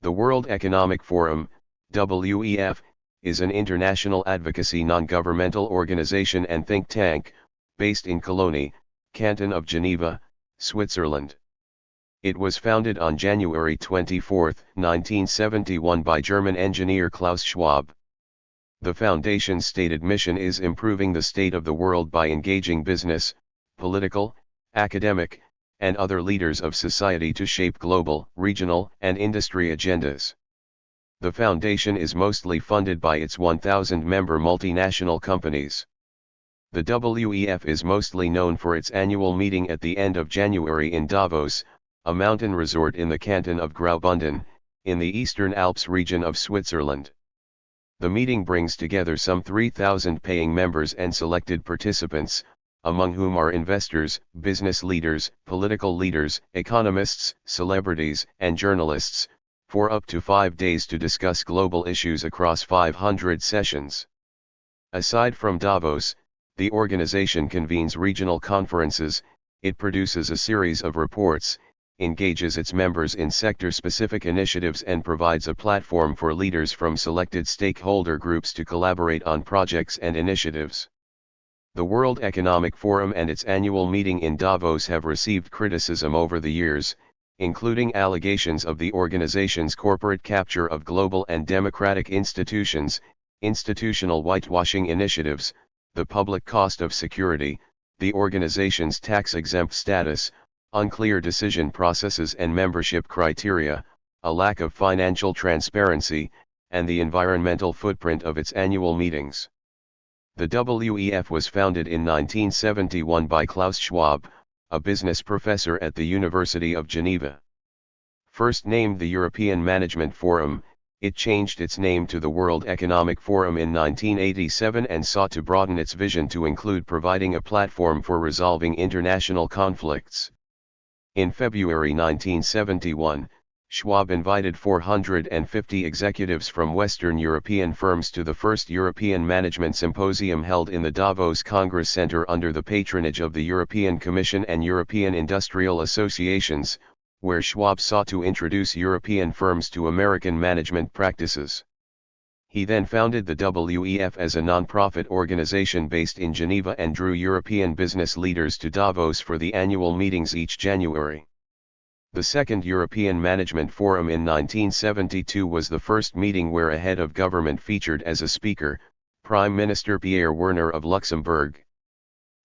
The World Economic Forum, WEF, is an international advocacy non-governmental organization and think tank, based in Cologny, Canton of Geneva, Switzerland. It was founded on January 24, 1971 by German engineer Klaus Schwab. The foundation's stated mission is improving the state of the world by engaging business, political, academic, and other leaders of society to shape global, regional, and industry agendas. The foundation is mostly funded by its 1,000-member multinational companies. The WEF is mostly known for its annual meeting at the end of January in Davos, a mountain resort in the Canton of Graubünden, in the eastern Alps region of Switzerland. The meeting brings together some 3,000 paying members and selected participants, among whom are investors, business leaders, political leaders, economists, celebrities, and journalists, for up to 5 days to discuss global issues across 500 sessions. Aside from Davos, the organization convenes regional conferences, it produces a series of reports, engages its members in sector-specific initiatives and provides a platform for leaders from selected stakeholder groups to collaborate on projects and initiatives. The World Economic Forum and its annual meeting in Davos have received criticism over the years, including allegations of the organization's corporate capture of global and democratic institutions, institutional whitewashing initiatives, the public cost of security, the organization's tax-exempt status, unclear decision processes and membership criteria, a lack of financial transparency, and the environmental footprint of its annual meetings. The WEF was founded in 1971 by Klaus Schwab, a business professor at the University of Geneva. First named the European Management Forum, it changed its name to the World Economic Forum in 1987 and sought to broaden its vision to include providing a platform for resolving international conflicts. In February 1971, Schwab invited 450 executives from Western European firms to the first European Management Symposium held in the Davos Congress Center under the patronage of the European Commission and European Industrial Associations, where Schwab sought to introduce European firms to American management practices. He then founded the WEF as a non-profit organization based in Geneva and drew European business leaders to Davos for the annual meetings each January. The Second European Management Forum in 1972 was the first meeting where a head of government featured as a speaker, Prime Minister Pierre Werner of Luxembourg.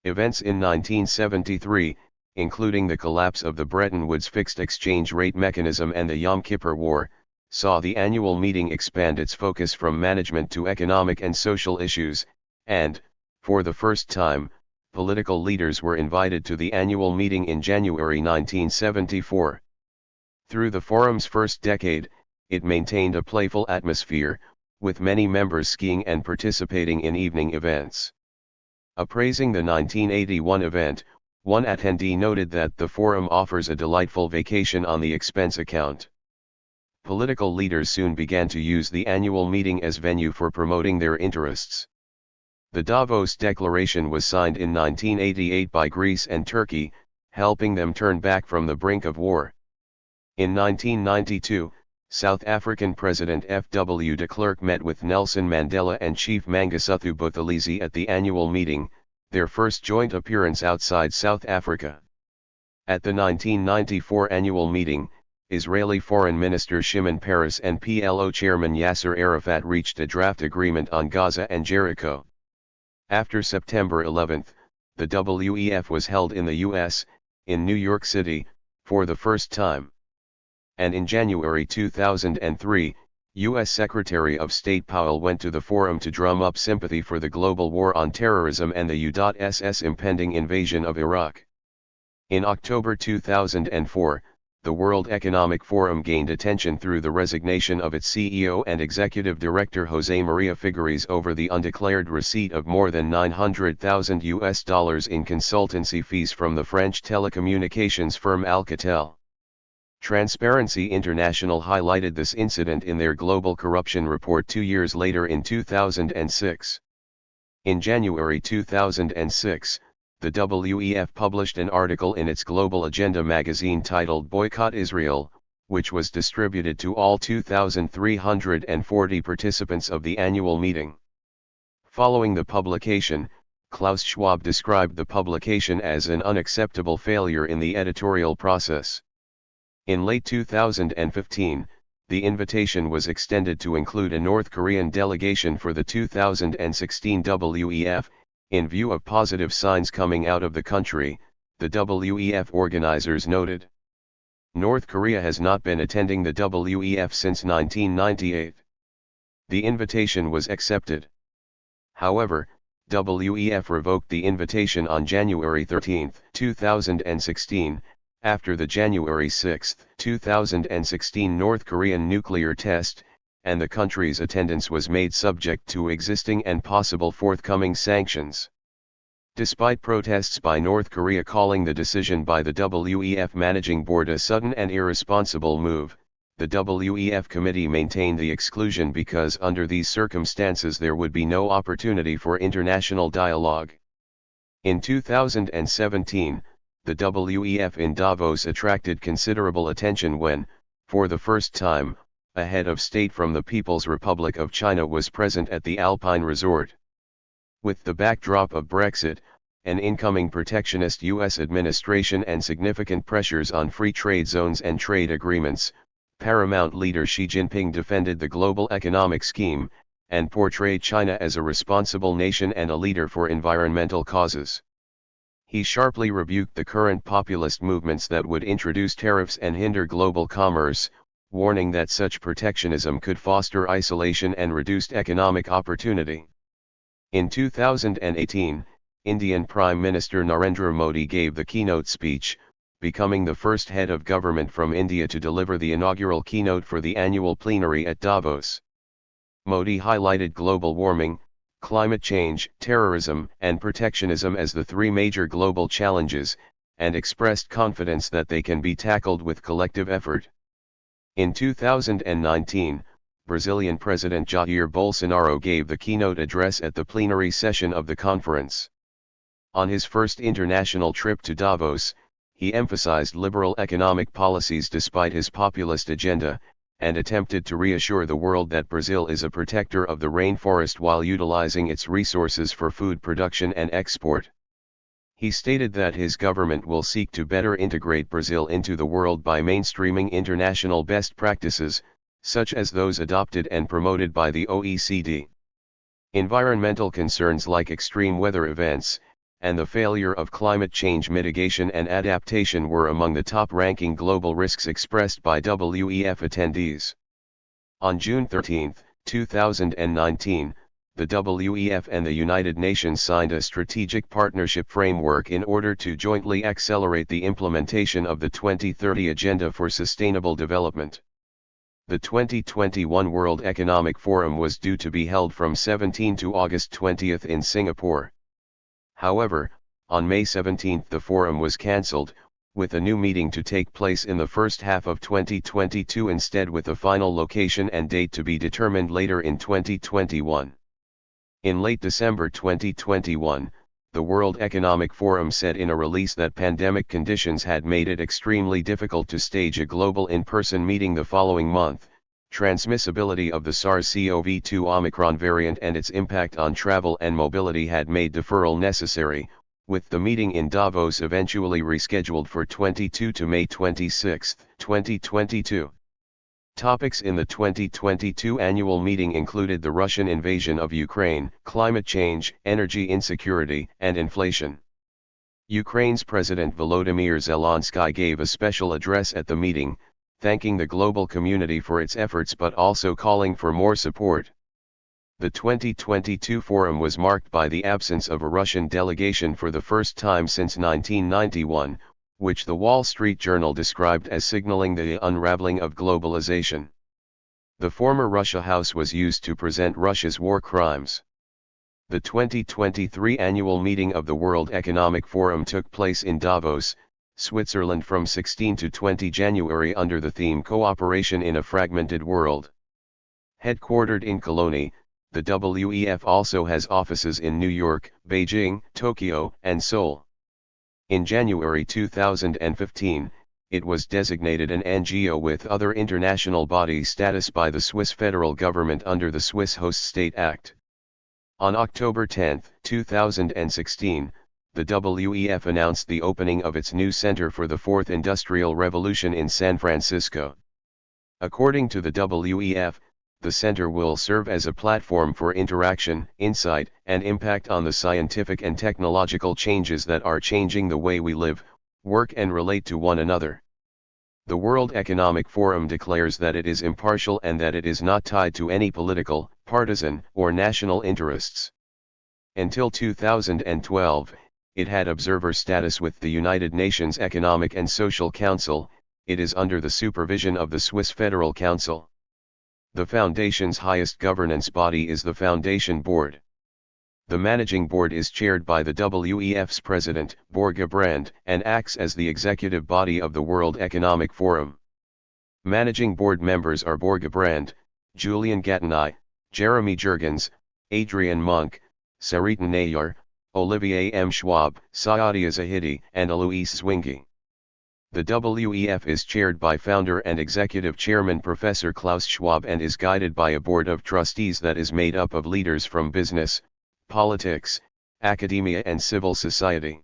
Events in 1973, including the collapse of the Bretton Woods fixed exchange rate mechanism and the Yom Kippur War, saw the annual meeting expand its focus from management to economic and social issues, and, for the first time, political leaders were invited to the annual meeting in January 1974. Through the forum's first decade, it maintained a playful atmosphere, with many members skiing and participating in evening events. Appraising the 1981 event, one attendee noted that the forum offers a delightful vacation on the expense account. Political leaders soon began to use the annual meeting as venue for promoting their interests. The Davos Declaration was signed in 1988 by Greece and Turkey, helping them turn back from the brink of war. In 1992, South African President F.W. de Klerk met with Nelson Mandela and Chief Mangosuthu Buthelezi at the annual meeting, their first joint appearance outside South Africa. At the 1994 annual meeting, Israeli Foreign Minister Shimon Peres and PLO Chairman Yasser Arafat reached a draft agreement on Gaza and Jericho. After September 11, the WEF was held in the U.S., in New York City, for the first time. And in January 2003, U.S. Secretary of State Powell went to the forum to drum up sympathy for the global war on terrorism and the U.S.'s impending invasion of Iraq. In October 2004, the World Economic Forum gained attention through the resignation of its CEO and Executive Director José María Figueres over the undeclared receipt of more than $900,000 in consultancy fees from the French telecommunications firm Alcatel. Transparency International highlighted this incident in their Global Corruption Report 2 years later in 2006. In January 2006, the WEF published an article in its Global Agenda magazine titled Boycott Israel, which was distributed to all 2,340 participants of the annual meeting. Following the publication, Klaus Schwab described the publication as an unacceptable failure in the editorial process. In late 2015, the invitation was extended to include a North Korean delegation for the 2016 WEF, in view of positive signs coming out of the country, the WEF organizers noted. North Korea has not been attending the WEF since 1998. The invitation was accepted. However, WEF revoked the invitation on January 13, 2016, after the January 6, 2016 North Korean nuclear test, and the country's attendance was made subject to existing and possible forthcoming sanctions. Despite protests by North Korea calling the decision by the WEF Managing Board a sudden and irresponsible move, the WEF committee maintained the exclusion because under these circumstances there would be no opportunity for international dialogue. In 2017, the WEF in Davos attracted considerable attention when, for the first time, a head of state from the People's Republic of China was present at the Alpine resort. With the backdrop of Brexit, an incoming protectionist US administration and significant pressures on free trade zones and trade agreements, Paramount leader Xi Jinping defended the global economic scheme, and portrayed China as a responsible nation and a leader for environmental causes. He sharply rebuked the current populist movements that would introduce tariffs and hinder global commerce, warning that such protectionism could foster isolation and reduced economic opportunity. In 2018, Indian Prime Minister Narendra Modi gave the keynote speech, becoming the first head of government from India to deliver the inaugural keynote for the annual plenary at Davos. Modi highlighted global warming, climate change, terrorism, and protectionism as the three major global challenges, and expressed confidence that they can be tackled with collective effort. In 2019, Brazilian President Jair Bolsonaro gave the keynote address at the plenary session of the conference. On his first international trip to Davos, he emphasized liberal economic policies despite his populist agenda, and attempted to reassure the world that Brazil is a protector of the rainforest while utilizing its resources for food production and export. He stated that his government will seek to better integrate Brazil into the world by mainstreaming international best practices, such as those adopted and promoted by the OECD. Environmental concerns like extreme weather events, and the failure of climate change mitigation and adaptation were among the top-ranking global risks expressed by WEF attendees. On June 13, 2019, the WEF and the United Nations signed a strategic partnership framework in order to jointly accelerate the implementation of the 2030 Agenda for Sustainable Development. The 2021 World Economic Forum was due to be held from 17 to August 20 in Singapore. However, on May 17 the forum was cancelled, with a new meeting to take place in the first half of 2022 instead, with a final location and date to be determined later in 2021. In late December 2021, the World Economic Forum said in a release that pandemic conditions had made it extremely difficult to stage a global in-person meeting the following month. Transmissibility of the SARS-CoV-2 Omicron variant and its impact on travel and mobility had made deferral necessary, with the meeting in Davos eventually rescheduled for 22 to May 26, 2022. Topics in the 2022 annual meeting included the Russian invasion of Ukraine, climate change, energy insecurity, and inflation. Ukraine's President Volodymyr Zelensky gave a special address at the meeting, thanking the global community for its efforts but also calling for more support. The 2022 forum was marked by the absence of a Russian delegation for the first time since 1991, which the Wall Street Journal described as signaling the unraveling of globalization. The former Russia House was used to present Russia's war crimes. The 2023 annual meeting of the World Economic Forum took place in Davos, Switzerland from 16 to 20 January under the theme Cooperation in a Fragmented World. Headquartered in Cologny, the WEF also has offices in New York, Beijing, Tokyo, and Seoul. In January 2015, it was designated an NGO with other international body status by the Swiss federal government under the Swiss Host State Act. On October 10, 2016, the WEF announced the opening of its new Center for the Fourth Industrial Revolution in San Francisco. According to the WEF, the center will serve as a platform for interaction, insight, and impact on the scientific and technological changes that are changing the way we live, work and relate to one another. The World Economic Forum declares that it is impartial and that it is not tied to any political, partisan, or national interests. Until 2012, it had observer status with the United Nations Economic and Social Council. It is under the supervision of the Swiss Federal Council. The Foundation's highest governance body is the Foundation Board. The Managing Board is chaired by the WEF's President, Borge Brand, and acts as the executive body of the World Economic Forum. Managing Board members are Borge Brand, Julian Gatteni, Jeremy Jurgens, Adrian Monk, Sarita Nayar, Olivier M. Schwab, Saadia Zahidi, and Alois Zwingli. The WEF is chaired by founder and executive chairman Professor Klaus Schwab and is guided by a board of trustees that is made up of leaders from business, politics, academia and civil society.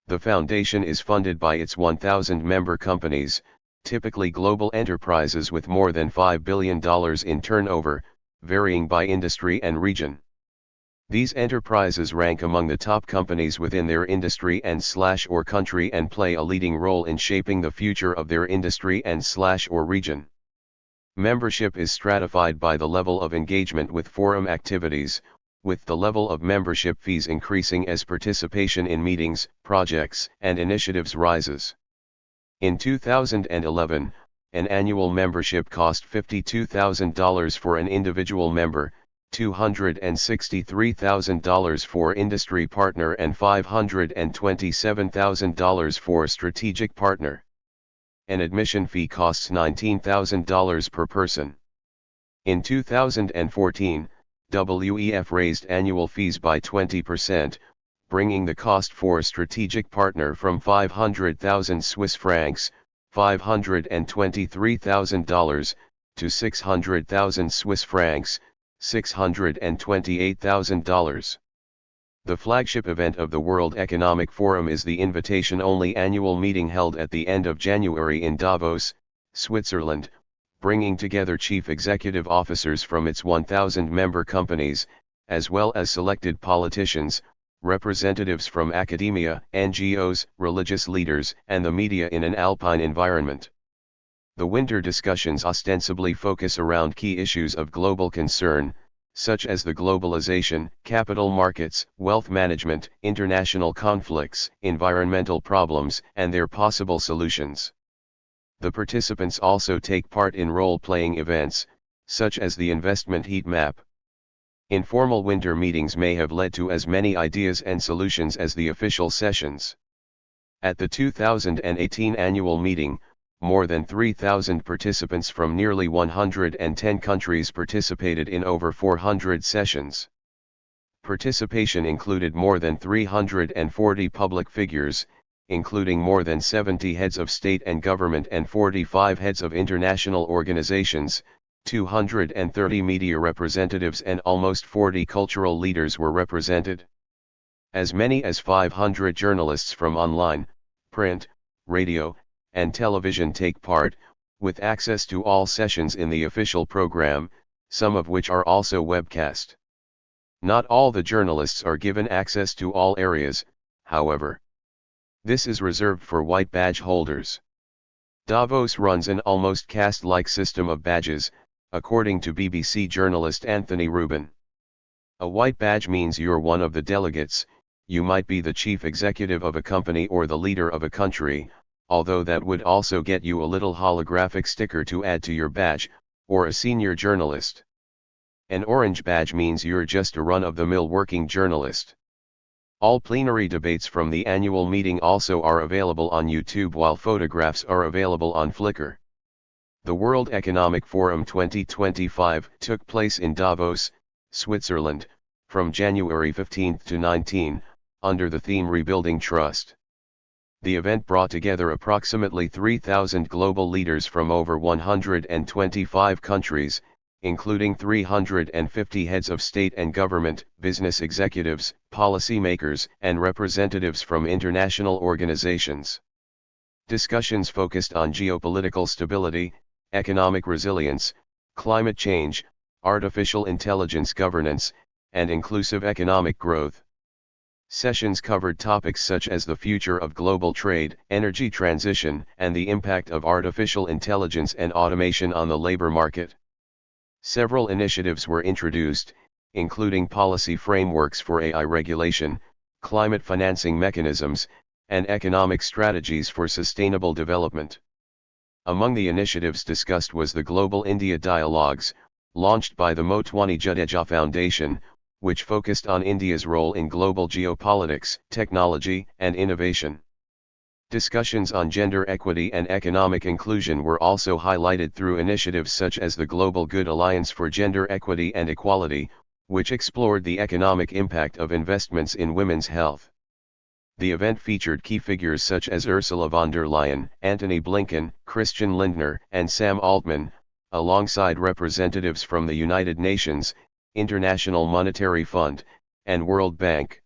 The foundation is funded by its 1,000 member companies, typically global enterprises with more than $5 billion in turnover, varying by industry and region. These enterprises rank among the top companies within their industry and/or country and play a leading role in shaping the future of their industry and/or region. Membership is stratified by the level of engagement with forum activities, with the level of membership fees increasing as participation in meetings, projects, and initiatives rises. In 2011, an annual membership cost $52,000 for an individual member, $263,000 for industry partner and $527,000 for strategic partner. An admission fee costs $19,000 per person. In 2014, WEF raised annual fees by 20%, bringing the cost for strategic partner from 500,000 Swiss francs, $523,000, to 600,000 Swiss francs, $628,000. The flagship event of the World Economic Forum is the invitation-only annual meeting held at the end of January in Davos, Switzerland, bringing together chief executive officers from its 1,000 member companies, as well as selected politicians, representatives from academia, NGOs, religious leaders, and the media in an alpine environment. The winter discussions ostensibly focus around key issues of global concern, such as the globalization, capital markets, wealth management, international conflicts, environmental problems, and their possible solutions. The participants also take part in role-playing events, such as the investment heat map. Informal winter meetings may have led to as many ideas and solutions as the official sessions. At the 2018 annual meeting, more than 3,000 participants from nearly 110 countries participated in over 400 sessions. Participation included more than 340 public figures, including more than 70 heads of state and government and 45 heads of international organizations, 230 media representatives and almost 40 cultural leaders were represented. As many as 500 journalists from online, print, radio, and television take part, with access to all sessions in the official program, some of which are also webcast. Not all the journalists are given access to all areas, however. This is reserved for white badge holders. Davos runs an almost caste-like system of badges, according to BBC journalist Anthony Rubin. A white badge means you're one of the delegates. You might be the chief executive of a company or the leader of a country, although that would also get you a little holographic sticker to add to your badge, or a senior journalist. An orange badge means you're just a run-of-the-mill working journalist. All plenary debates from the annual meeting also are available on YouTube, while photographs are available on Flickr. The World Economic Forum 2025 took place in Davos, Switzerland, from January 15 to 19, under the theme Rebuilding Trust. The event brought together approximately 3,000 global leaders from over 125 countries, including 350 heads of state and government, business executives, policymakers, and representatives from international organizations. Discussions focused on geopolitical stability, economic resilience, climate change, artificial intelligence governance, and inclusive economic growth. Sessions covered topics such as the future of global trade, energy transition, and the impact of artificial intelligence and automation on the labor market. Several initiatives were introduced, including policy frameworks for AI regulation, climate financing mechanisms, and economic strategies for sustainable development. Among the initiatives discussed was the Global India Dialogues, launched by the Motwani Jadeja Foundation, which focused on India's role in global geopolitics, technology, and innovation. Discussions on gender equity and economic inclusion were also highlighted through initiatives such as the Global Good Alliance for Gender Equity and Equality, which explored the economic impact of investments in women's health. The event featured key figures such as Ursula von der Leyen, Antony Blinken, Christian Lindner, and Sam Altman, alongside representatives from the United Nations, International Monetary Fund, and World Bank.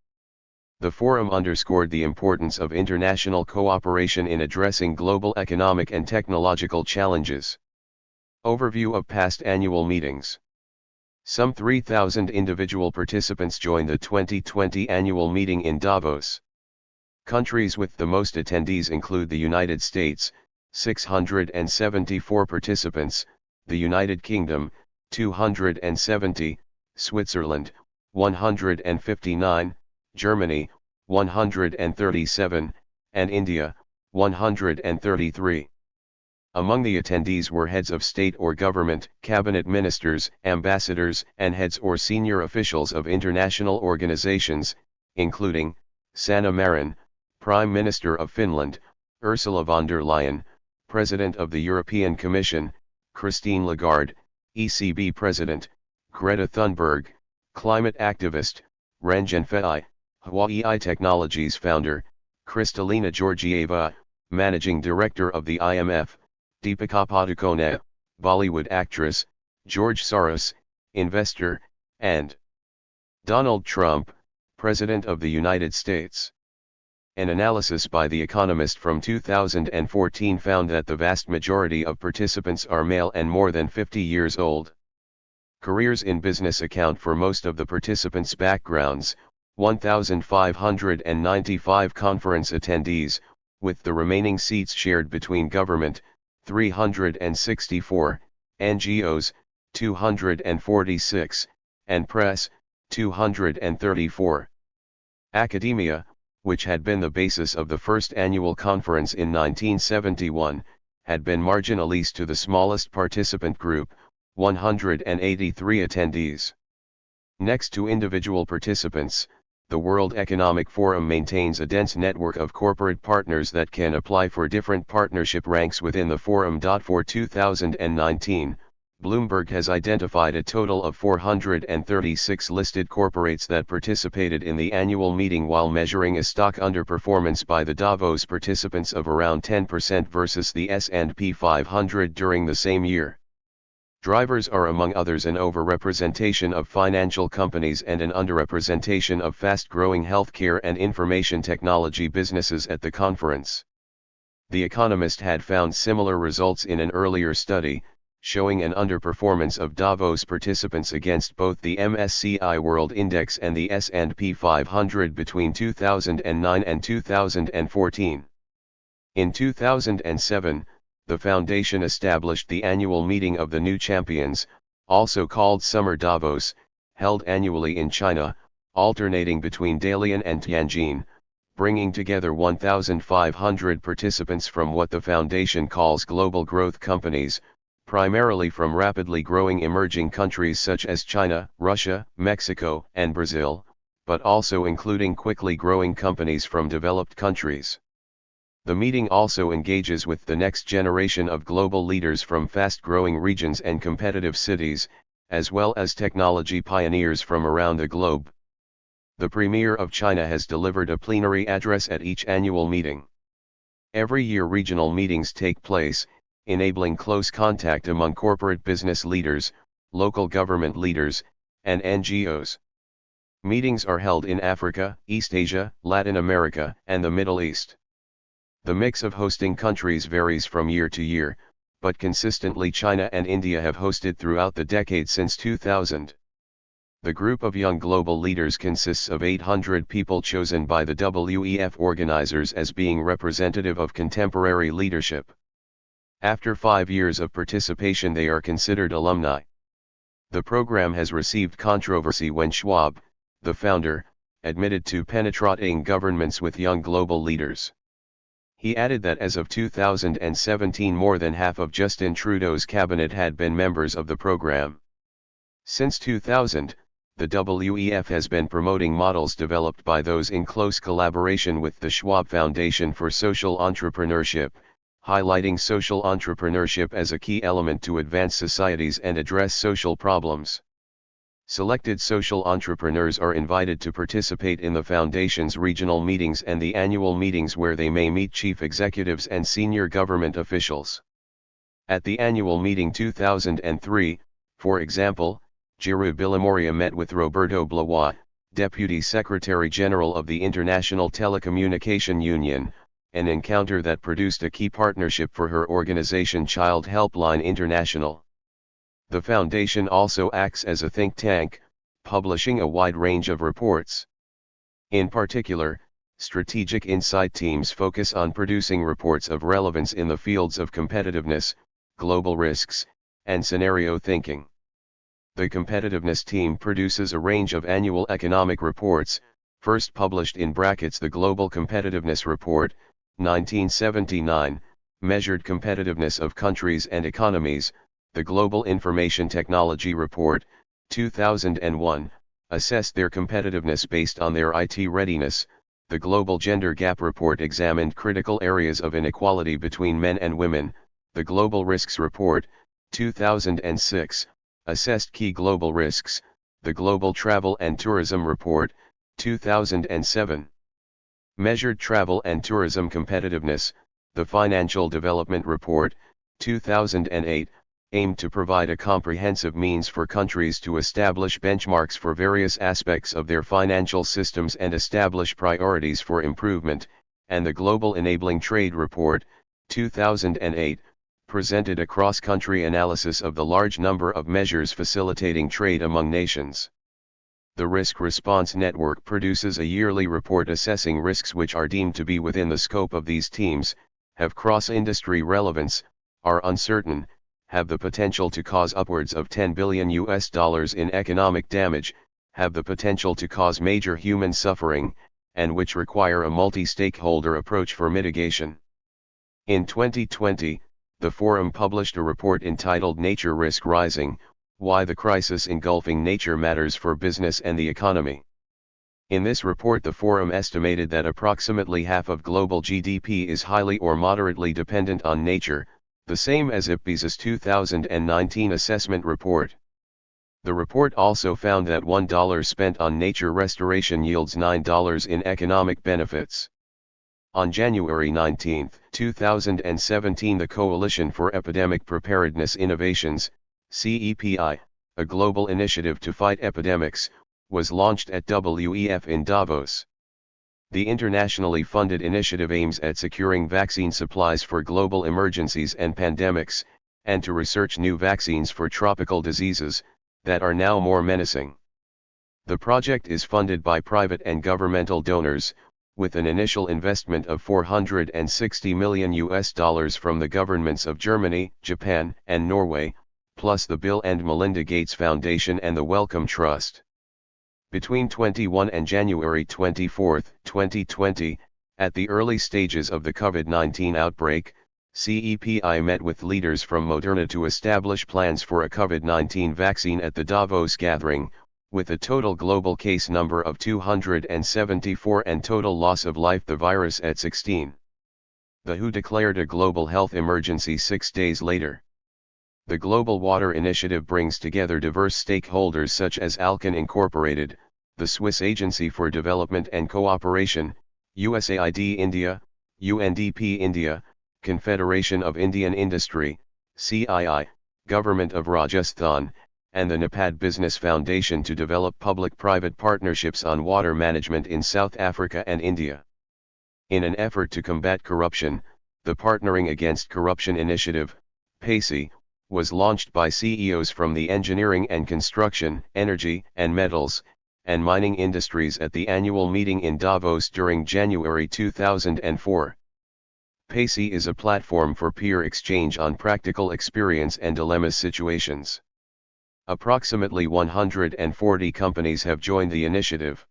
The forum underscored the importance of international cooperation in addressing global economic and technological challenges. Overview of past annual meetings. Some 3,000 individual participants joined the 2020 annual meeting in Davos. Countries with the most attendees include the United States, 674 participants, the United Kingdom, 270, Switzerland, 159, Germany, 137, and India, 133. Among the attendees were heads of state or government, cabinet ministers, ambassadors, and heads or senior officials of international organizations, including Sanna Marin, Prime Minister of Finland, Ursula von der Leyen, President of the European Commission, Christine Lagarde, ECB President, Greta Thunberg, climate activist, Ranjan Fai, Hawaii Technologies founder, Kristalina Georgieva, Managing Director of the IMF, Deepika Padukone, Bollywood actress, George Soros, investor, and Donald Trump, President of the United States. An analysis by The Economist from 2014 found that the vast majority of participants are male and more than 50 years old. Careers in business account for most of the participants' backgrounds, 1,595 conference attendees, with the remaining seats shared between government, 364, NGOs, 246, and press, 234. Academia, which had been the basis of the first annual conference in 1971, had been marginalized to the smallest participant group, 183 attendees. Next to individual participants, the World Economic Forum maintains a dense network of corporate partners that can apply for different partnership ranks within the forum. For 2019, Bloomberg has identified a total of 436 listed corporates that participated in the annual meeting while measuring a stock underperformance by the Davos participants of around 10% versus the S&P 500 during the same year. Drivers are among others an overrepresentation of financial companies and an underrepresentation of fast-growing healthcare and information technology businesses at the conference. The Economist had found similar results in an earlier study, showing an underperformance of Davos participants against both the MSCI World Index and the S&P 500 between 2009 and 2014. In 2007, the foundation established the annual meeting of the New Champions, also called Summer Davos, held annually in China, alternating between Dalian and Tianjin, bringing together 1,500 participants from what the foundation calls global growth companies, primarily from rapidly growing emerging countries such as China, Russia, Mexico, and Brazil, but also including quickly growing companies from developed countries. The meeting also engages with the next generation of global leaders from fast-growing regions and competitive cities, as well as technology pioneers from around the globe. The Premier of China has delivered a plenary address at each annual meeting. Every year regional meetings take place, enabling close contact among corporate business leaders, local government leaders, and NGOs. Meetings are held in Africa, East Asia, Latin America, and the Middle East. The mix of hosting countries varies from year to year, but consistently China and India have hosted throughout the decade since 2000. The group of young global leaders consists of 800 people chosen by the WEF organizers as being representative of contemporary leadership. After 5 years of participation, they are considered alumni. The program has received controversy when Schwab, the founder, admitted to penetrating governments with young global leaders. He added that as of 2017 more than half of Justin Trudeau's cabinet had been members of the program. Since 2000, the WEF has been promoting models developed by those in close collaboration with the Schwab Foundation for Social Entrepreneurship, highlighting social entrepreneurship as a key element to advance societies and address social problems. Selected social entrepreneurs are invited to participate in the Foundation's regional meetings and the annual meetings where they may meet chief executives and senior government officials. At the annual meeting 2003, for example, Giru Bilamoria met with Roberto Blois, Deputy Secretary General of the International Telecommunication Union, an encounter that produced a key partnership for her organization Child Helpline International. The Foundation also acts as a think tank, publishing a wide range of reports. In particular, strategic insight teams focus on producing reports of relevance in the fields of competitiveness, global risks, and scenario thinking. The competitiveness team produces a range of annual economic reports, first published in brackets the Global Competitiveness Report, 1979, measured competitiveness of countries and economies, the Global Information Technology Report, 2001, assessed their competitiveness based on their IT readiness. The Global Gender Gap Report examined critical areas of inequality between men and women. The Global Risks Report, 2006, assessed key global risks. The Global Travel and Tourism Report, 2007, measured travel and tourism competitiveness. The Financial Development Report, 2008, aimed to provide a comprehensive means for countries to establish benchmarks for various aspects of their financial systems and establish priorities for improvement, and the Global Enabling Trade Report, 2008, presented a cross-country analysis of the large number of measures facilitating trade among nations. The Risk Response Network produces a yearly report assessing risks which are deemed to be within the scope of these teams, have cross-industry relevance, are uncertain, have the potential to cause upwards of $10 billion in economic damage, have the potential to cause major human suffering, and which require a multi-stakeholder approach for mitigation. In 2020, the Forum published a report entitled Nature Risk Rising: Why the Crisis Engulfing Nature Matters for Business and the Economy. In this report, the Forum estimated that approximately half of global GDP is highly or moderately dependent on nature, the same as IPBES's 2019 assessment report. The report also found that $1 spent on nature restoration yields $9 in economic benefits. On January 19, 2017, the Coalition for Epidemic Preparedness Innovations, CEPI, a global initiative to fight epidemics, was launched at WEF in Davos. The internationally funded initiative aims at securing vaccine supplies for global emergencies and pandemics, and to research new vaccines for tropical diseases that are now more menacing. The project is funded by private and governmental donors, with an initial investment of $460 million from the governments of Germany, Japan, and Norway, plus the Bill and Melinda Gates Foundation and the Wellcome Trust. Between 21 and January 24, 2020, at the early stages of the COVID-19 outbreak, CEPI met with leaders from Moderna to establish plans for a COVID-19 vaccine at the Davos gathering, with a total global case number of 274 and total loss of life the virus at 16. The WHO declared a global health emergency 6 days later. The Global Water Initiative brings together diverse stakeholders such as Alcan Incorporated, the Swiss Agency for Development and Cooperation, USAID India, UNDP India, Confederation of Indian Industry, CII, Government of Rajasthan, and the Nepad Business Foundation to develop public-private partnerships on water management in South Africa and India. In an effort to combat corruption, the Partnering Against Corruption Initiative, PACI, was launched by CEOs from the engineering and construction, energy and metals, and mining industries at the annual meeting in Davos during January 2004. PACI is a platform for peer exchange on practical experience and dilemma situations. Approximately 140 companies have joined the initiative.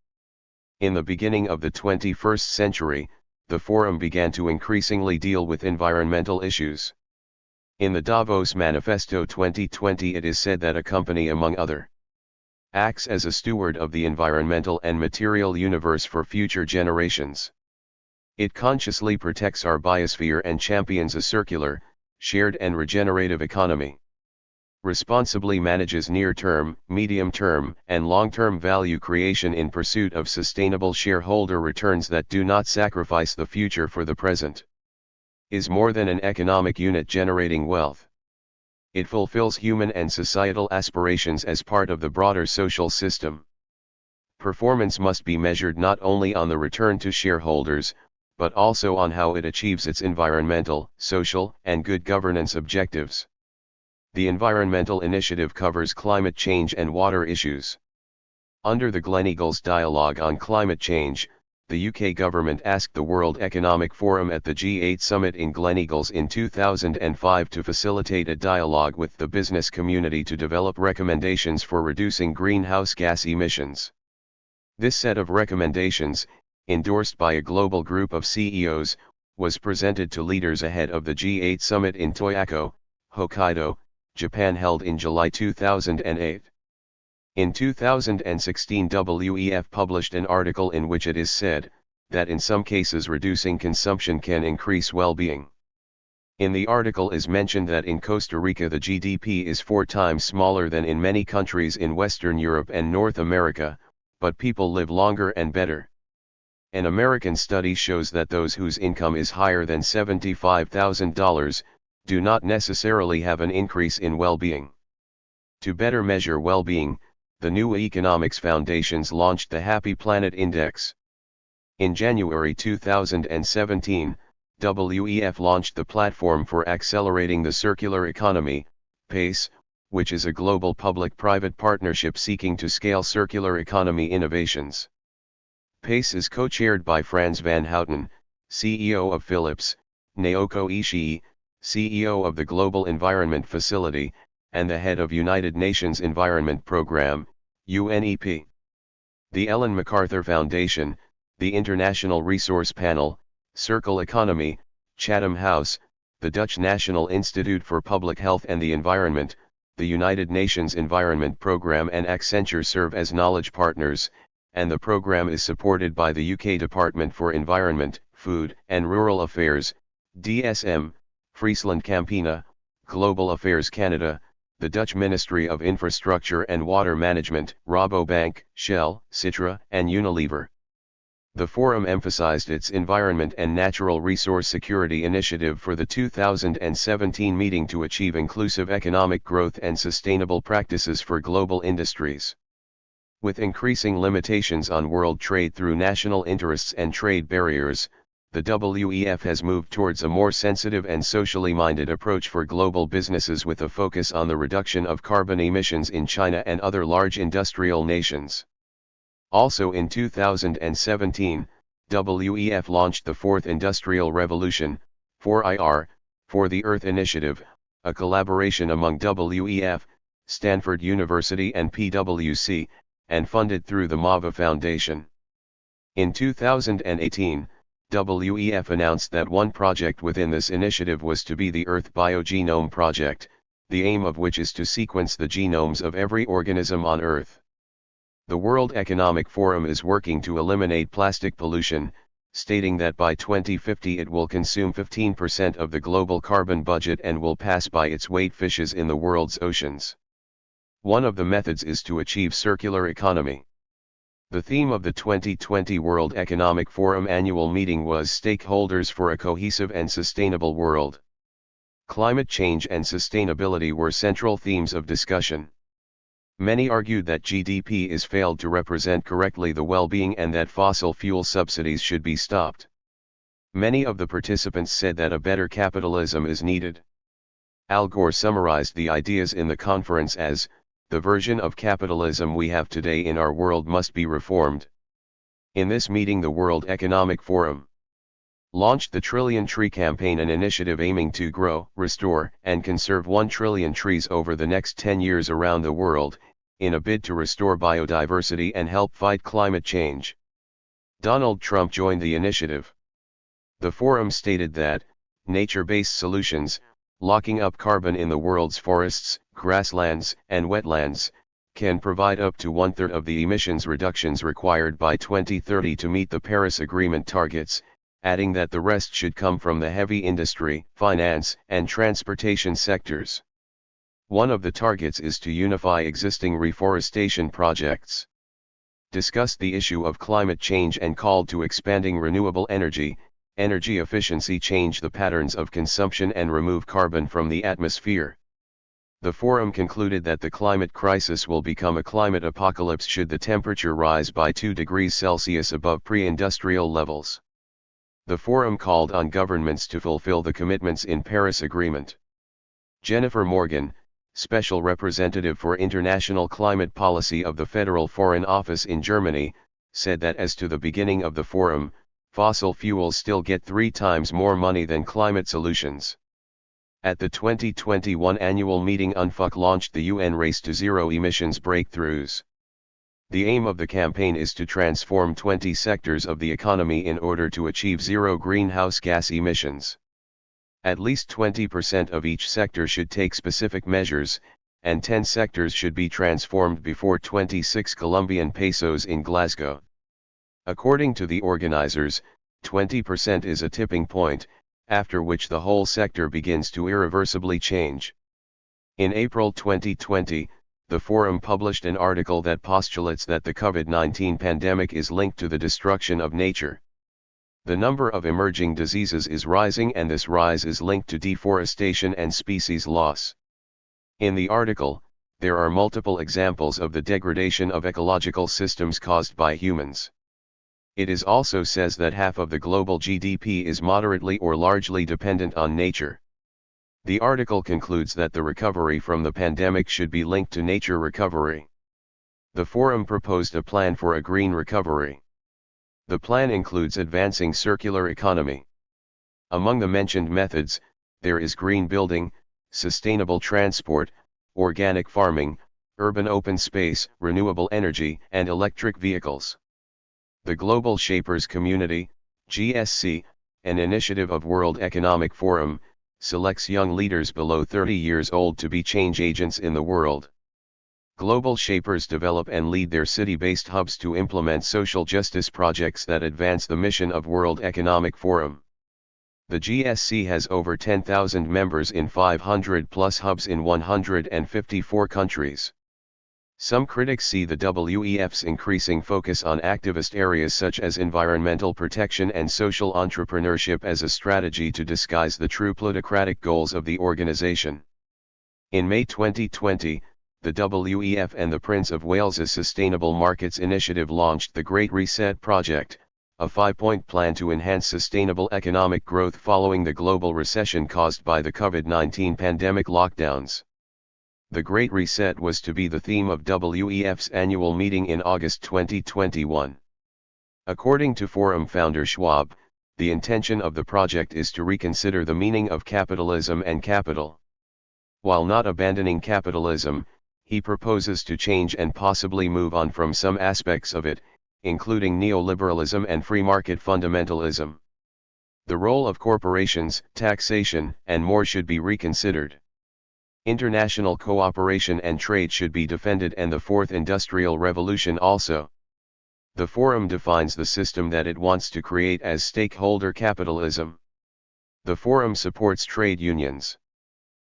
In the beginning of the 21st century, the forum began to increasingly deal with environmental issues. In the Davos Manifesto 2020 it is said that a company, among other, acts as a steward of the environmental and material universe for future generations. It consciously protects our biosphere and champions a circular, shared and regenerative economy. Responsibly manages near-term, medium-term, and long-term value creation in pursuit of sustainable shareholder returns that do not sacrifice the future for the present. Is more than an economic unit generating wealth. It fulfills human and societal aspirations as part of the broader social system. Performance must be measured not only on the return to shareholders, but also on how it achieves its environmental, social, and good governance objectives. The environmental initiative covers climate change and water issues. Under the Gleneagles Dialogue on Climate Change, the UK government asked the World Economic Forum at the G8 summit in Gleneagles in 2005 to facilitate a dialogue with the business community to develop recommendations for reducing greenhouse gas emissions. This set of recommendations, endorsed by a global group of CEOs, was presented to leaders ahead of the G8 summit in Toyako, Hokkaido, Japan, held in July 2008. In 2016 WEF published an article in which it is said that in some cases reducing consumption can increase well-being. In the article is mentioned that in Costa Rica the GDP is 4 times smaller than in many countries in Western Europe and North America, but people live longer and better. An American study shows that those whose income is higher than $75,000 do not necessarily have an increase in well-being. To better measure well-being, the New Economics Foundations launched the Happy Planet Index. In January 2017, WEF launched the Platform for Accelerating the Circular Economy, PACE, which is a global public-private partnership seeking to scale circular economy innovations. PACE is co-chaired by Frans van Houten, CEO of Philips, Naoko Ishii, CEO of the Global Environment Facility, and the head of United Nations Environment Programme, UNEP. The Ellen MacArthur Foundation, the International Resource Panel, Circle Economy, Chatham House, the Dutch National Institute for Public Health and the Environment, the United Nations Environment Programme and Accenture serve as knowledge partners, and the programme is supported by the UK Department for Environment, Food and Rural Affairs, DSM, Friesland Campina, Global Affairs Canada, the Dutch Ministry of Infrastructure and Water Management, Rabobank, Shell, Citra, and Unilever. The forum emphasized its Environment and Natural Resource Security Initiative for the 2017 meeting to achieve inclusive economic growth and sustainable practices for global industries. With increasing limitations on world trade through national interests and trade barriers, the WEF has moved towards a more sensitive and socially minded approach for global businesses with a focus on the reduction of carbon emissions in China and other large industrial nations. Also in 2017, WEF launched the Fourth Industrial Revolution, 4IR, for the Earth Initiative, a collaboration among WEF, Stanford University and PwC, and funded through the MAVA Foundation. In 2018, WEF announced that one project within this initiative was to be the Earth Biogenome Project, the aim of which is to sequence the genomes of every organism on Earth. The World Economic Forum is working to eliminate plastic pollution, stating that by 2050 it will consume 15% of the global carbon budget and will pass by its weight fishes in the world's oceans. One of the methods is to achieve circular economy. The theme of the 2020 World Economic Forum annual meeting was Stakeholders for a Cohesive and Sustainable World. Climate change and sustainability were central themes of discussion. Many argued that GDP is failed to represent correctly the well-being and that fossil fuel subsidies should be stopped. Many of the participants said that a better capitalism is needed. Al Gore summarized the ideas in the conference as, "The version of capitalism we have today in our world must be reformed." In this meeting, the World Economic Forum launched the Trillion Tree Campaign, an initiative aiming to grow, restore, and conserve 1 trillion trees over the next 10 years around the world, in a bid to restore biodiversity and help fight climate change. Donald Trump joined the initiative. The forum stated that, nature-based solutions, locking up carbon in the world's forests, grasslands, and wetlands, can provide up to 1/3 of the emissions reductions required by 2030 to meet the Paris Agreement targets, adding that the rest should come from the heavy industry, finance, and transportation sectors. One of the targets is to unify existing reforestation projects. Discussed the issue of climate change and called to expanding renewable energy efficiency, change the patterns of consumption and remove carbon from the atmosphere. The forum concluded that the climate crisis will become a climate apocalypse should the temperature rise by 2 degrees Celsius above pre-industrial levels. The forum called on governments to fulfill the commitments in Paris Agreement. Jennifer Morgan, Special Representative for International Climate Policy of the Federal Foreign Office in Germany, said that as to the beginning of the forum, fossil fuels still get 3 times more money than climate solutions. At the 2021 annual meeting, UNFUC launched the UN Race to Zero Emissions Breakthroughs. The aim of the campaign is to transform 20 sectors of the economy in order to achieve zero greenhouse gas emissions. At least 20% of each sector should take specific measures, and 10 sectors should be transformed before 26 Colombian pesos in Glasgow. According to the organizers, 20% is a tipping point, after which the whole sector begins to irreversibly change. In April 2020, the forum published an article that postulates that the COVID-19 pandemic is linked to the destruction of nature. The number of emerging diseases is rising, and this rise is linked to deforestation and species loss. In the article, there are multiple examples of the degradation of ecological systems caused by humans. It is also says that half of the global GDP is moderately or largely dependent on nature. The article concludes that the recovery from the pandemic should be linked to nature recovery. The forum proposed a plan for a green recovery. The plan includes advancing circular economy. Among the mentioned methods, there is green building, sustainable transport, organic farming, urban open space, renewable energy, and electric vehicles. The Global Shapers Community, GSC, an initiative of World Economic Forum, selects young leaders below 30 years old to be change agents in the world. Global Shapers develop and lead their city-based hubs to implement social justice projects that advance the mission of World Economic Forum. The GSC has over 10,000 members in 500-plus hubs in 154 countries. Some critics see the WEF's increasing focus on activist areas such as environmental protection and social entrepreneurship as a strategy to disguise the true plutocratic goals of the organization. In May 2020, the WEF and the Prince of Wales's Sustainable Markets Initiative launched the Great Reset Project, a 5-point plan to enhance sustainable economic growth following the global recession caused by the COVID-19 pandemic lockdowns. The Great Reset was to be the theme of WEF's annual meeting in August 2021. According to forum founder Schwab, the intention of the project is to reconsider the meaning of capitalism and capital. While not abandoning capitalism, he proposes to change and possibly move on from some aspects of it, including neoliberalism and free market fundamentalism. The role of corporations, taxation, and more should be reconsidered. International cooperation and trade should be defended, and the Fourth Industrial Revolution also. The forum defines the system that it wants to create as stakeholder capitalism. The forum supports trade unions.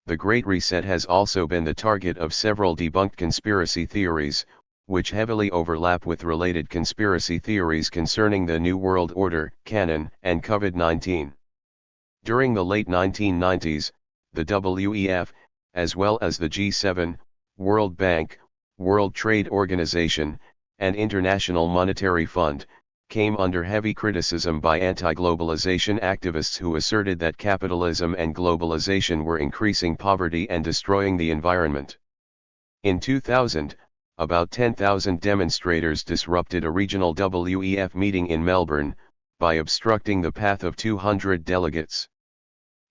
The Great Reset has also been the target of several debunked conspiracy theories, which heavily overlap with related conspiracy theories concerning the New World Order, Canon, and COVID-19. During the late 1990s, the WEF, as well as the G7, World Bank, World Trade Organization, and International Monetary Fund, came under heavy criticism by anti-globalization activists who asserted that capitalism and globalization were increasing poverty and destroying the environment. In 2000, about 10,000 demonstrators disrupted a regional WEF meeting in Melbourne, by obstructing the path of 200 delegates.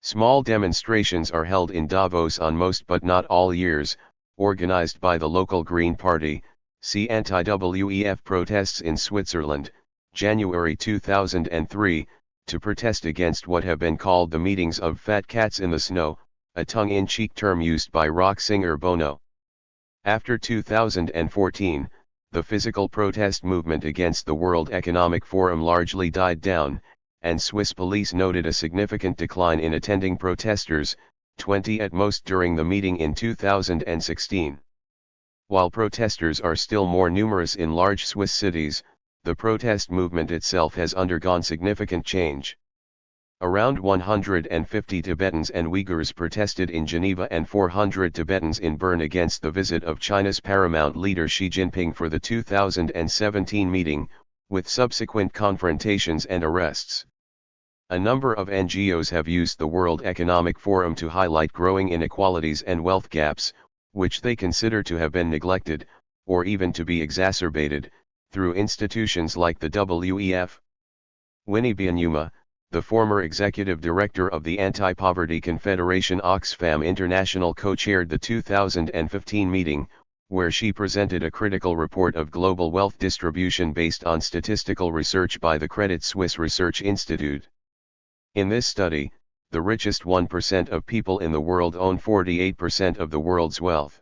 Small demonstrations are held in Davos on most but not all years, organized by the local Green Party. See anti-WEF protests in Switzerland, January 2003, to protest against what have been called the meetings of fat cats in the snow, a tongue-in-cheek term used by rock singer Bono. After 2014, the physical protest movement against the World Economic Forum largely died down, and Swiss police noted a significant decline in attending protesters, 20 at most during the meeting in 2016. While protesters are still more numerous in large Swiss cities, the protest movement itself has undergone significant change. Around 150 Tibetans and Uyghurs protested in Geneva and 400 Tibetans in Bern against the visit of China's paramount leader Xi Jinping for the 2017 meeting, with subsequent confrontations and arrests. A number of NGOs have used the World Economic Forum to highlight growing inequalities and wealth gaps, which they consider to have been neglected, or even to be exacerbated, through institutions like the WEF. Winnie Byanyima, the former executive director of the Anti-Poverty Confederation Oxfam International, co-chaired the 2015 meeting, where she presented a critical report of global wealth distribution based on statistical research by the Credit Suisse Research Institute. In this study, the richest 1% of people in the world own 48% of the world's wealth.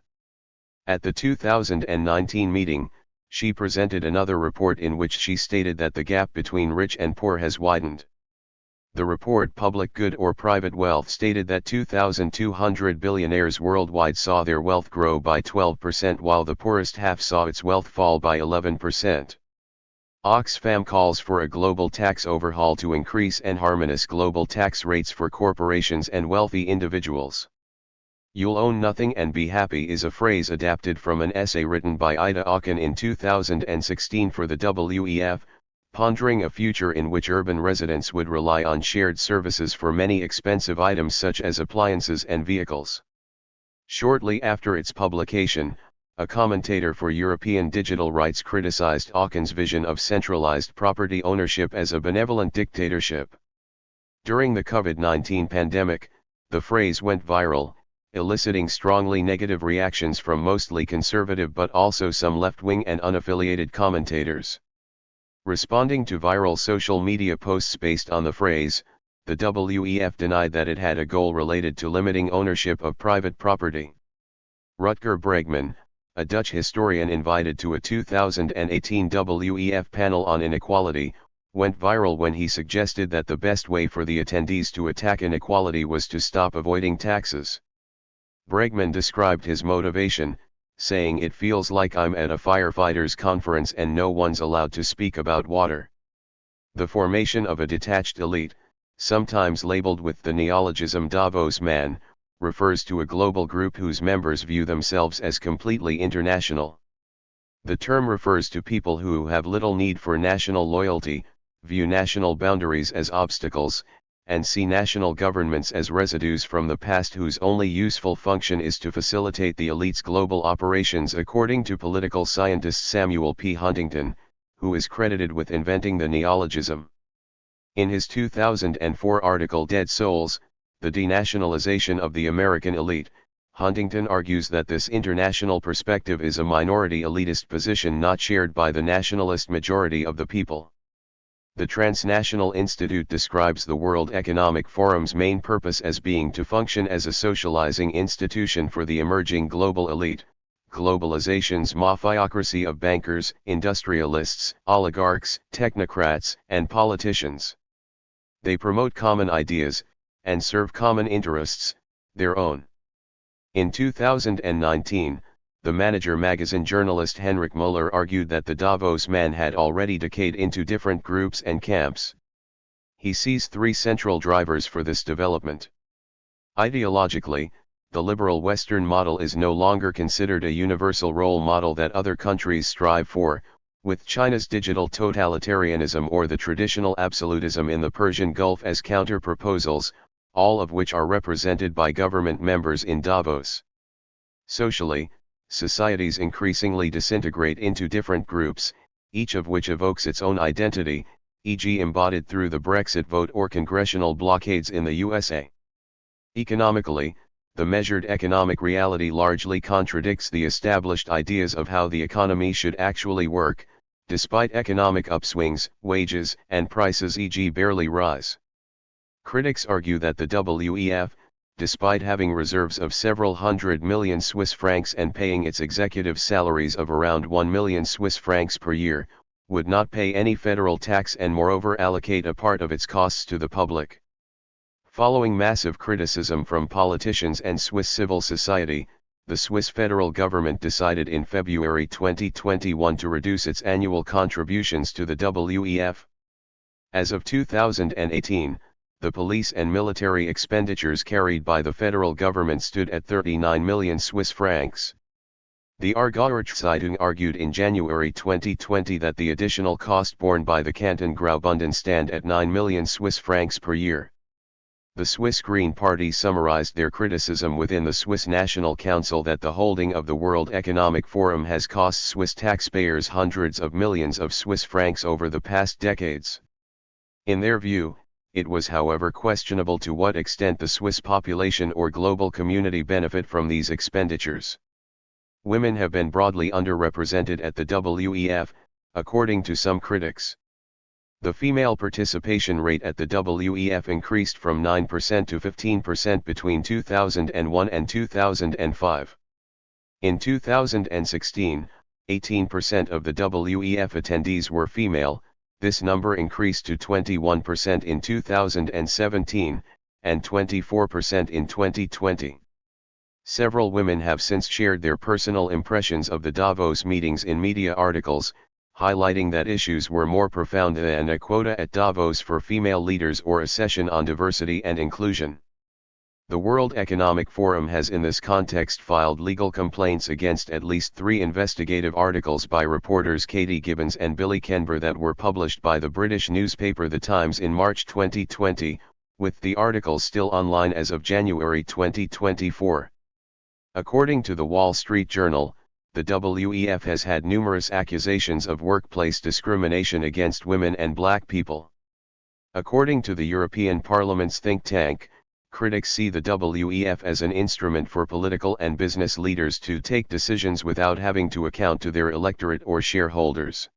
At the 2019 meeting, she presented another report in which she stated that the gap between rich and poor has widened. The report, Public Good or Private Wealth, stated that 2,200 billionaires worldwide saw their wealth grow by 12% while the poorest half saw its wealth fall by 11%. Oxfam calls for a global tax overhaul to increase and harmonize global tax rates for corporations and wealthy individuals. "You'll own nothing and be happy" is a phrase adapted from an essay written by Ida Auken in 2016 for the WEF, pondering a future in which urban residents would rely on shared services for many expensive items such as appliances and vehicles. Shortly after its publication, a commentator for European digital rights criticized Auken's vision of centralized property ownership as a benevolent dictatorship. During the COVID-19 pandemic, the phrase went viral, eliciting strongly negative reactions from mostly conservative but also some left-wing and unaffiliated commentators. Responding to viral social media posts based on the phrase, the WEF denied that it had a goal related to limiting ownership of private property. Rutger Bregman, a Dutch historian invited to a 2018 WEF panel on inequality, went viral when he suggested that the best way for the attendees to attack inequality was to stop avoiding taxes. Bregman described his motivation, saying, "It feels like I'm at a firefighters' conference and no one's allowed to speak about water." The formation of a detached elite, sometimes labeled with the neologism Davos man, refers to a global group whose members view themselves as completely international. The term refers to people who have little need for national loyalty, view national boundaries as obstacles, and see national governments as residues from the past whose only useful function is to facilitate the elite's global operations, according to political scientist Samuel P. Huntington, who is credited with inventing the neologism. In his 2004 article Dead Souls, The Denationalization of the American Elite, Huntington argues that this international perspective is a minority elitist position not shared by the nationalist majority of the people. The Transnational Institute describes the World Economic Forum's main purpose as being to function as a socializing institution for the emerging global elite, globalization's mafiocracy of bankers, industrialists, oligarchs, technocrats, and politicians. They promote common ideas, and serve common interests, their own. In 2019, the Manager magazine journalist Henrik Müller argued that the Davos man had already decayed into different groups and camps. He sees three central drivers for this development. Ideologically, the liberal Western model is no longer considered a universal role model that other countries strive for, with China's digital totalitarianism or the traditional absolutism in the Persian Gulf as counter-proposals, all of which are represented by government members in Davos. Socially, societies increasingly disintegrate into different groups, each of which evokes its own identity, e.g. embodied through the Brexit vote or congressional blockades in the USA. Economically, the measured economic reality largely contradicts the established ideas of how the economy should actually work, despite economic upswings, wages and prices e.g. barely rise. Critics argue that the WEF, despite having reserves of several hundred million Swiss francs and paying its executive salaries of around 1 million Swiss francs per year, would not pay any federal tax and moreover allocate a part of its costs to the public. Following massive criticism from politicians and Swiss civil society, the Swiss federal government decided in February 2021 to reduce its annual contributions to the WEF. As of 2018, the police and military expenditures carried by the federal government stood at 39 million Swiss francs. The Zeitung argued in January 2020 that the additional cost borne by the Canton Graubünden stand at 9 million Swiss francs per year. The Swiss Green Party summarized their criticism within the Swiss National Council that the holding of the World Economic Forum has cost Swiss taxpayers hundreds of millions of Swiss francs over the past decades. In their view, it was however questionable to what extent the Swiss population or global community benefit from these expenditures. Women have been broadly underrepresented at the WEF, according to some critics. The female participation rate at the WEF increased from 9% to 15% between 2001 and 2005. In 2016, 18% of the WEF attendees were female. This number increased to 21% in 2017, and 24% in 2020. Several women have since shared their personal impressions of the Davos meetings in media articles, highlighting that issues were more profound than a quota at Davos for female leaders or a session on diversity and inclusion. The World Economic Forum has in this context filed legal complaints against at least 3 investigative articles by reporters Katie Gibbons and Billy Kenber that were published by the British newspaper The Times in March 2020, with the articles still online as of January 2024. According to the Wall Street Journal, the WEF has had numerous accusations of workplace discrimination against women and black people. According to the European Parliament's think tank, critics see the WEF as an instrument for political and business leaders to take decisions without having to account to their electorate or shareholders.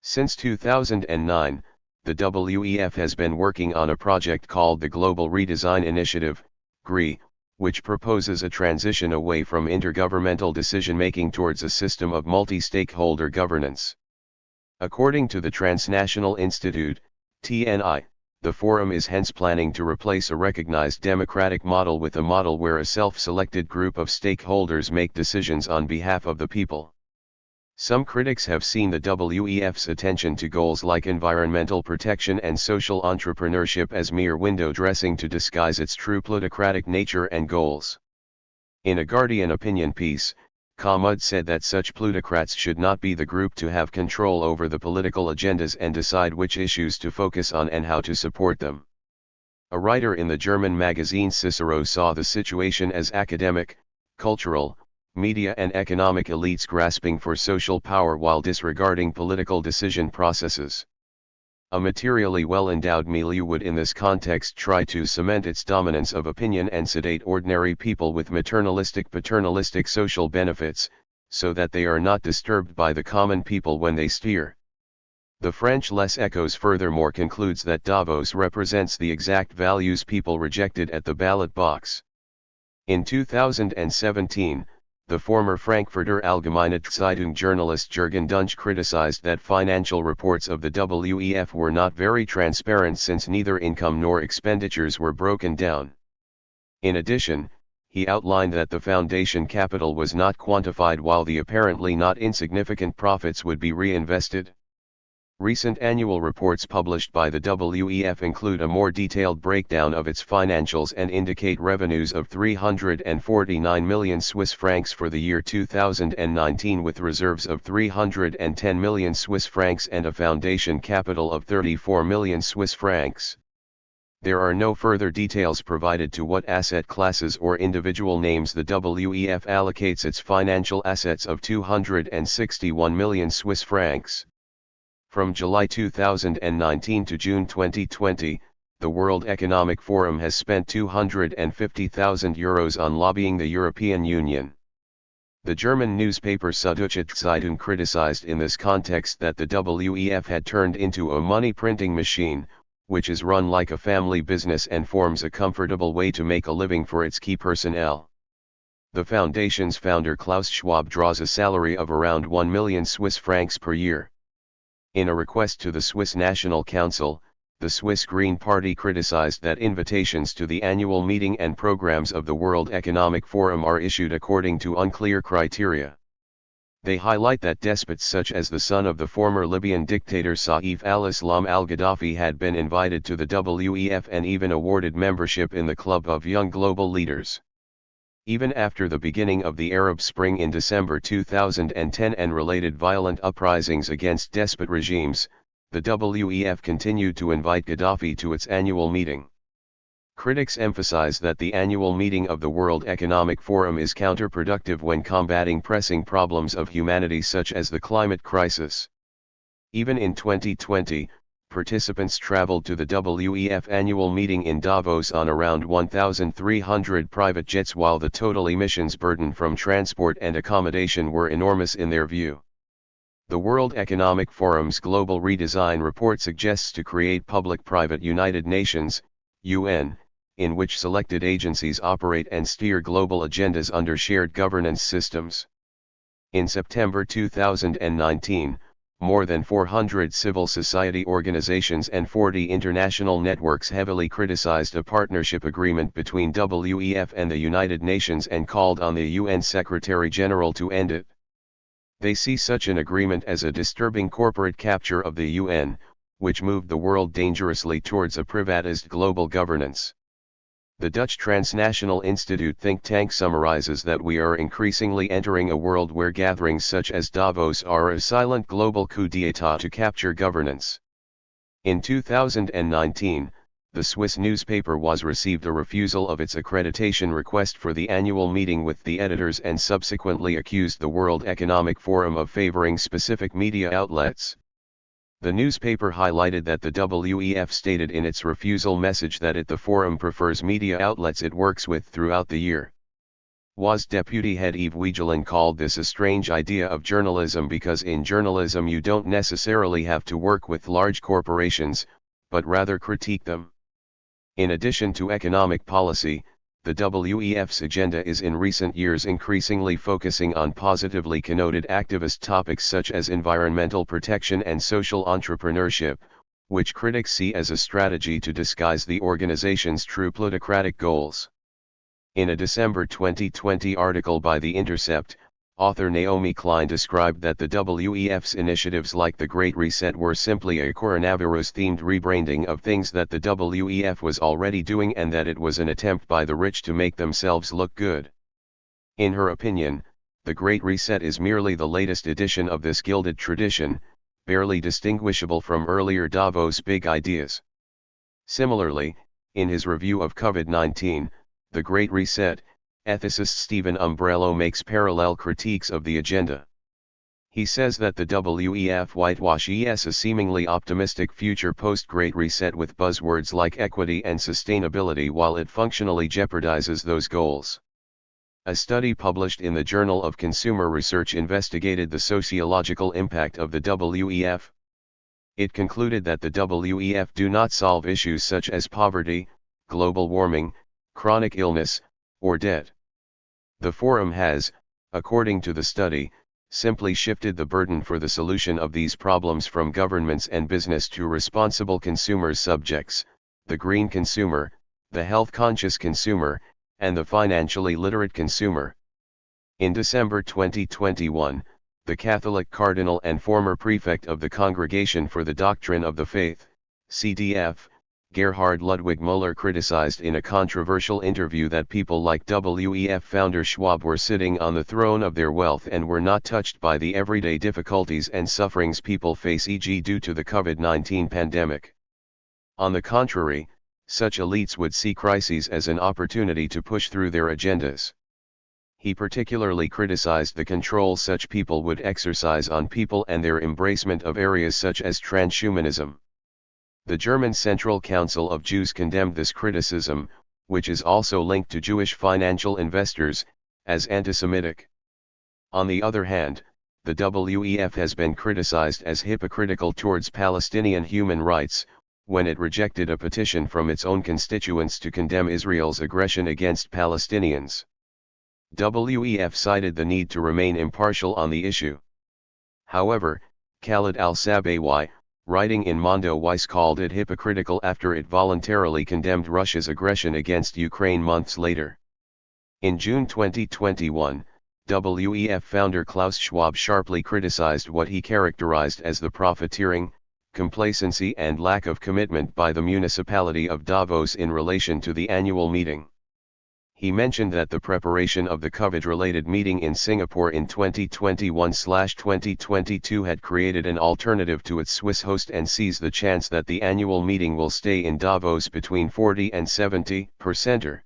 Since 2009, the WEF has been working on a project called the Global Redesign Initiative, GRI, which proposes a transition away from intergovernmental decision-making towards a system of multi-stakeholder governance. According to the Transnational Institute, TNI, the forum is hence planning to replace a recognized democratic model with a model where a self-selected group of stakeholders make decisions on behalf of the people. Some critics have seen the WEF's attention to goals like environmental protection and social entrepreneurship as mere window dressing to disguise its true plutocratic nature and goals. In a Guardian opinion piece, Kamud said that such plutocrats should not be the group to have control over the political agendas and decide which issues to focus on and how to support them. A writer in the German magazine Cicero saw the situation as academic, cultural, media and economic elites grasping for social power while disregarding political decision processes. A materially well-endowed milieu would in this context try to cement its dominance of opinion and sedate ordinary people with paternalistic social benefits, so that they are not disturbed by the common people when they steer. The French Les Echos furthermore concludes that Davos represents the exact values people rejected at the ballot box. In 2017, the former Frankfurter Allgemeine Zeitung journalist Jürgen Dunch criticized that financial reports of the WEF were not very transparent since neither income nor expenditures were broken down. In addition, he outlined that the foundation capital was not quantified while the apparently not insignificant profits would be reinvested. Recent annual reports published by the WEF include a more detailed breakdown of its financials and indicate revenues of 349 million Swiss francs for the year 2019 with reserves of 310 million Swiss francs and a foundation capital of 34 million Swiss francs. There are no further details provided to what asset classes or individual names the WEF allocates its financial assets of 261 million Swiss francs. From July 2019 to June 2020, the World Economic Forum has spent €250,000 on lobbying the European Union. The German newspaper Süddeutsche Zeitung criticized in this context that the WEF had turned into a money-printing machine, which is run like a family business and forms a comfortable way to make a living for its key personnel. The foundation's founder Klaus Schwab draws a salary of around 1 million Swiss francs per year. In a request to the Swiss National Council, the Swiss Green Party criticized that invitations to the annual meeting and programs of the World Economic Forum are issued according to unclear criteria. They highlight that despots such as the son of the former Libyan dictator Saif al-Islam al-Gaddafi had been invited to the WEF and even awarded membership in the Club of Young Global Leaders. Even after the beginning of the Arab Spring in December 2010 and related violent uprisings against despot regimes, the WEF continued to invite Gaddafi to its annual meeting. Critics emphasize that the annual meeting of the World Economic Forum is counterproductive when combating pressing problems of humanity such as the climate crisis. Even in 2020, participants traveled to the WEF annual meeting in Davos on around 1,300 private jets while the total emissions burden from transport and accommodation were enormous in their view. The World Economic Forum's global redesign report suggests to create public-private United Nations, UN, in which selected agencies operate and steer global agendas under shared governance systems. In September 2019, more than 400 civil society organizations and 40 international networks heavily criticized a partnership agreement between WEF and the United Nations and called on the UN Secretary-General to end it. They see such an agreement as a disturbing corporate capture of the UN, which moved the world dangerously towards a privatized global governance. The Dutch Transnational Institute think tank summarizes that we are increasingly entering a world where gatherings such as Davos are a silent global coup d'état to capture governance. In 2019, the Swiss newspaper Was received a refusal of its accreditation request for the annual meeting with the editors and subsequently accused the World Economic Forum of favoring specific media outlets. The newspaper highlighted that the WEF stated in its refusal message that the forum prefers media outlets it works with throughout the year. Was deputy head Yves Wegelin called this a strange idea of journalism because in journalism you don't necessarily have to work with large corporations, but rather critique them. In addition to economic policy, the WEF's agenda is in recent years increasingly focusing on positively connoted activist topics such as environmental protection and social entrepreneurship, which critics see as a strategy to disguise the organization's true plutocratic goals. In a December 2020 article by The Intercept, author Naomi Klein described that the WEF's initiatives like the Great Reset were simply a coronavirus-themed rebranding of things that the WEF was already doing and that it was an attempt by the rich to make themselves look good. In her opinion, the Great Reset is merely the latest edition of this gilded tradition, barely distinguishable from earlier Davos big ideas. Similarly, in his review of COVID-19, The Great Reset, ethicist Stephen Umbrello makes parallel critiques of the agenda. He says that the WEF whitewashes a seemingly optimistic future post-Great Reset with buzzwords like equity and sustainability while it functionally jeopardizes those goals. A study published in the Journal of Consumer Research investigated the sociological impact of the WEF. It concluded that the WEF do not solve issues such as poverty, global warming, chronic illness, or debt. The forum has, according to the study, simply shifted the burden for the solution of these problems from governments and business to responsible consumers subjects, the green consumer, the health-conscious consumer, and the financially literate consumer. In December 2021, the Catholic cardinal and former prefect of the Congregation for the Doctrine of the Faith, CDF, Gerhard Ludwig Müller criticized in a controversial interview that people like WEF founder Schwab were sitting on the throne of their wealth and were not touched by the everyday difficulties and sufferings people face, e.g. due to the COVID-19 pandemic. On the contrary, such elites would see crises as an opportunity to push through their agendas. He particularly criticized the control such people would exercise on people and their embracement of areas such as transhumanism. The German Central Council of Jews condemned this criticism, which is also linked to Jewish financial investors, as anti-Semitic. On the other hand, the WEF has been criticized as hypocritical towards Palestinian human rights, when it rejected a petition from its own constituents to condemn Israel's aggression against Palestinians. WEF cited the need to remain impartial on the issue. However, Khalid al-Sabawi, writing in Mondo Weiss, called it hypocritical after it voluntarily condemned Russia's aggression against Ukraine months later. In June 2021, WEF founder Klaus Schwab sharply criticized what he characterized as the profiteering, complacency and lack of commitment by the municipality of Davos in relation to the annual meeting. He mentioned that the preparation of the COVID-related meeting in Singapore in 2021/2022 had created an alternative to its Swiss host and sees the chance that the annual meeting will stay in Davos between 40 and 70%.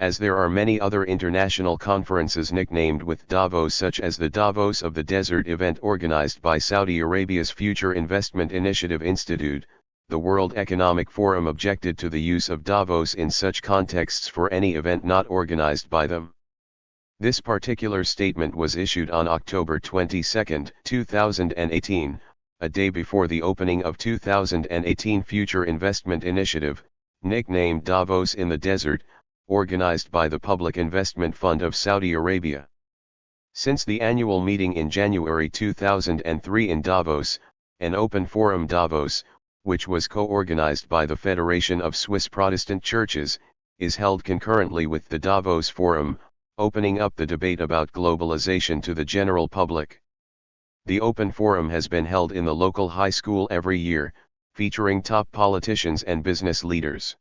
As there are many other international conferences nicknamed with Davos, such as the Davos of the Desert event organized by Saudi Arabia's Future Investment Initiative Institute, the World Economic Forum objected to the use of Davos in such contexts for any event not organized by them. This particular statement was issued on October 22, 2018, a day before the opening of 2018 Future Investment Initiative, nicknamed Davos in the Desert, organized by the Public Investment Fund of Saudi Arabia. Since the annual meeting in January 2003 in Davos, an open forum Davos, which was co-organized by the Federation of Swiss Protestant Churches, is held concurrently with the Davos Forum, opening up the debate about globalization to the general public. The Open Forum has been held in the local high school every year, featuring top politicians and business leaders.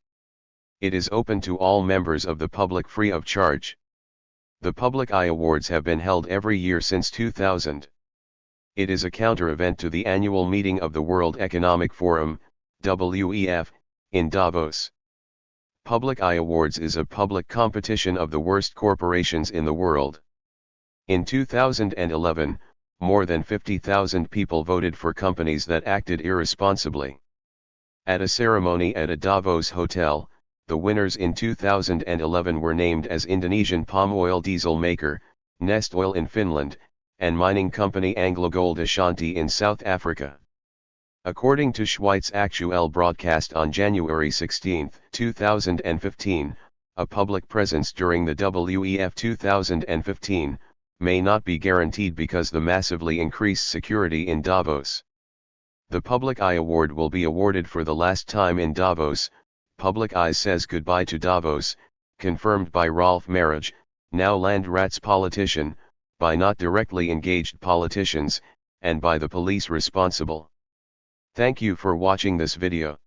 It is open to all members of the public free of charge. The Public Eye Awards have been held every year since 2000. It is a counter-event to the annual meeting of the World Economic Forum, WEF, in Davos. Public Eye Awards is a public competition of the worst corporations in the world. In 2011, more than 50,000 people voted for companies that acted irresponsibly. At a ceremony at a Davos hotel, the winners in 2011 were named as Indonesian palm oil diesel maker, Nest Oil in Finland, and mining company AngloGold Ashanti in South Africa. According to Schweiz Actuel broadcast on January 16, 2015, a public presence during the WEF 2015 may not be guaranteed because the massively increased security in Davos. The Public Eye Award will be awarded for the last time in Davos. Public Eye says goodbye to Davos, confirmed by Rolf Marriage, now Landrat's politician, by not directly engaged politicians, and by the police responsible. Thank you for watching this video.